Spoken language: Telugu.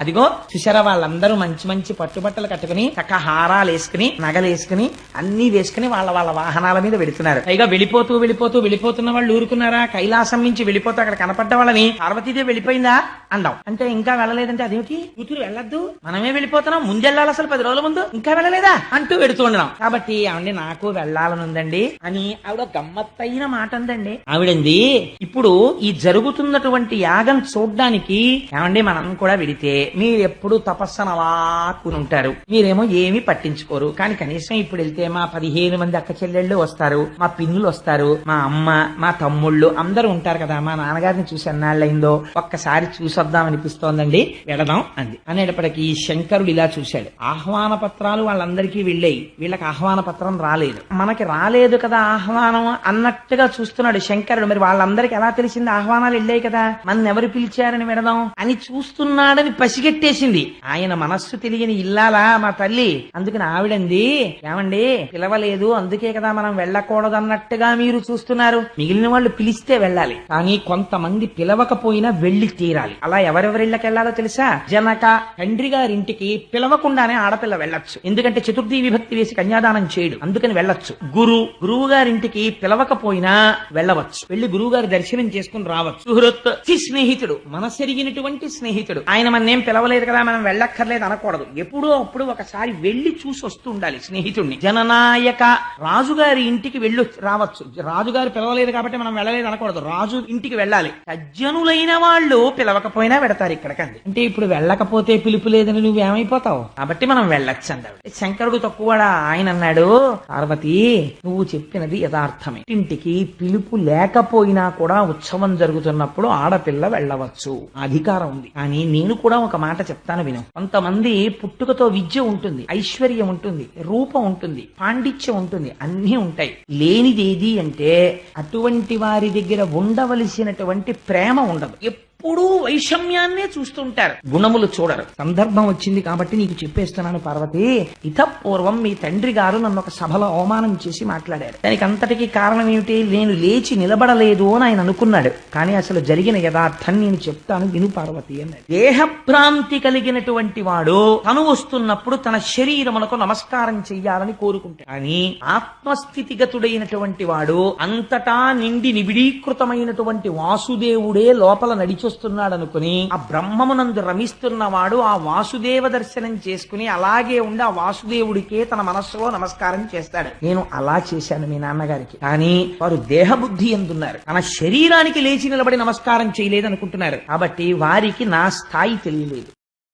అదిగో చూసారా వాళ్ళందరూ మంచి మంచి పట్టుబట్టలు కట్టుకుని చక్క హారాలు వేసుకుని నగలు వేసుకుని అన్ని వేసుకుని వాళ్ళ వాళ్ళ వాహనాల మీద వెళుతున్నారు. పైగా వెళ్ళిపోతున్న వాళ్ళు ఊరుకున్నారా? కైలాసం నుంచి వెళ్ళిపోతూ అక్కడ కనపడ్డ వాళ్ళని పార్వతీదేవి వెళ్ళిపోయిందా అందాం అంటే ఇంకా వెళ్ళలేదంటే అదేమిటి కూతురు వెళ్ళొద్దు మనమే వెళ్ళిపోతున్నాం ముందెళ్ళాలి అసలు 10 రోజుల ముందు ఇంకా వెళ్ళలేదా అంటూ వెడుతుండడం. కాబట్టి ఆవిడ నాకు వెళ్ళాలనుందండి అని ఆవిడ గమ్మత్తైన మాట అందండి. ఆవిడంది ఇప్పుడు ఈ జరుగుతున్నటువంటి యాగం చూడ్డానికి ఏమండి మనం కూడా వెడితే మీరెప్పుడు తపస్సన అలా ఉంటారు, మీరేమో ఏమీ పట్టించుకోరు. కానీ కనీసం ఇప్పుడు వెళ్తే మా 15 మంది అక్క చెల్లెళ్ళు వస్తారు, మా పిన్నులు వస్తారు, మా అమ్మ మా తమ్ముళ్ళు అందరూ ఉంటారు కదా, మా నాన్నగారిని చూసి ఎన్నాళ్ళైందో ఒక్కసారి చూసొద్దాం అనిపిస్తోందండి వెళదాం అంది. అనేటప్పటికీ శంకరుడు ఇలా చూశాడు. ఆహ్వాన పత్రాలు వాళ్ళందరికీ వెళ్ళాయి, వీళ్ళకి ఆహ్వాన పత్రం రాలేదు. మనకి రాలేదు కదా ఆహ్వానం అన్నట్టుగా చూస్తున్నాడు శంకరుడు. మరి వాళ్ళందరికీ ఎలా తెలిసింది ఆహ్వానాలు వెళ్ళాయి కదా, మన ఎవరు పిలిచారని వెళదాం అని చూస్తున్నాడని పసిగట్టేసింది. ఆయన మనస్సు తెలియని ఇల్లాలా మా తల్లి. అందుకని ఆవిడంది ఏమండి పిలవలేదు అందుకే కదా మనం వెళ్ళకూడదు అన్నట్టుగా మీరు చూస్తున్నారు, మిగిలిన వాళ్ళు పిలిస్తే వెళ్ళాలి కానీ కొంతమంది పిలవకపోయినా వెళ్లి తీరాలి. అలా ఎవరెవరిళ్ళకి వెళ్లాలో తెలుసా? జనక తండ్రి గారింటికి పిలవకుండానే ఆడపిల్ల వెళ్ళొచ్చు, ఎందుకంటే చతుర్థి విభక్తి వేసి కన్యాదానం చేయడు అందుకని వెళ్ళొచ్చు. గురువు గారింటికి పిలవకపోయినా వెళ్ళవచ్చు, వెళ్లి గురువు గారి దర్శనం చేసుకుని రావచ్చు. సుహృత్ స్నేహితుడు మనసెరిగినటువంటి స్నేహితుడు, ఆయన మన్నేం పిలవలేదు కదా మనం వెళ్ళక్కర్లేదు అనకూడదు, ఎప్పుడో అప్పుడు ఒకసారి వెళ్లి చూసి వస్తూ ఉండాలి స్నేహితుడిని. జననాయక రాజుగారి ఇంటికి వెళ్ళి రావచ్చు, రాజుగారు పిలవలేదు కాబట్టి మనం వెళ్ళలేదు అనకూడదు, రాజు ఇంటికి వెళ్ళాలి. సజ్జనులైన వాళ్ళు పిలవకపోయినా పెడతారు ఇక్కడికండి. అంటే ఇప్పుడు వెళ్ళకపోతే పిలుపు లేదని నువ్వేమైపోతావు కాబట్టి మనం వెళ్ళొచ్చు అంటాడు. శంకరుడు తక్కువడా? ఆయన అన్నాడు పార్వతి నువ్వు చెప్పినది యథార్థమే, ఇంటికి పిలుపు లేకపోయినా కూడా ఉత్సవం జరుగుతున్నప్పుడు ఆడపిల్ల వెళ్ళవచ్చు అధికారం ఉంది. కానీ నేను కూడా ఒక మాట చెప్తాను విను. కొంతమంది పుట్టుకతో విద్య ఉంటుంది, ఐశ్వర్యం ఉంటుంది, రూపం ఉంటుంది, పాండిత్యం ఉంటుంది, అన్నీ ఉంటాయి. లేనిదేది అంటే అటువంటి వారి దగ్గర ఉండవలసినటువంటి ప్రేమ ఉండదు, ఎప్పుడూ వైషమ్యాన్నే చూస్తుంటారు, గుణములు చూడరు. సందర్భం వచ్చింది కాబట్టి నీకు చెప్పేస్తున్నాను పార్వతి. ఇతపూర్వం మీ తండ్రి గారు నన్ను ఒక సభలో అవమానం చేసి మాట్లాడారు. దానికి అంతటికీ కారణం ఏమిటి? నేను లేచి నిలబడలేదు అని ఆయన అనుకున్నాడు. కానీ అసలు జరిగిన యథార్థం నేను చెప్తాను విను పార్వతి అన్నాడు. దేహభ్రాంతి కలిగినటువంటి వాడు తను వస్తున్నప్పుడు తన శరీరమునకు నమస్కారం చెయ్యాలని కోరుకుంటాడు. కానీ ఆత్మస్థితిగతుడైనటువంటి వాడు అంతటా నిండి నిబిడీకృతమైనటువంటి వాసుదేవుడే లోపల నడిచి వస్తున్నాడు అనుకుని ఆ బ్రహ్మమునందు రమిస్తున్నవాడు ఆ వాసుదేవ దర్శనం చేసుకుని అలాగే ఉండి ఆ వాసుదేవుడికే తన మనస్సులో నమస్కారం చేస్తాడు. నేను అలా చేశాను మీ నాన్నగారికి. కానీ వారు దేహబుద్ధి ఎందున్నారు, తన శరీరానికి లేచి నిలబడి నమస్కారం చేయలేదు అనుకుంటున్నారు. కాబట్టి వారికి నా స్థాయి తెలియలేదు.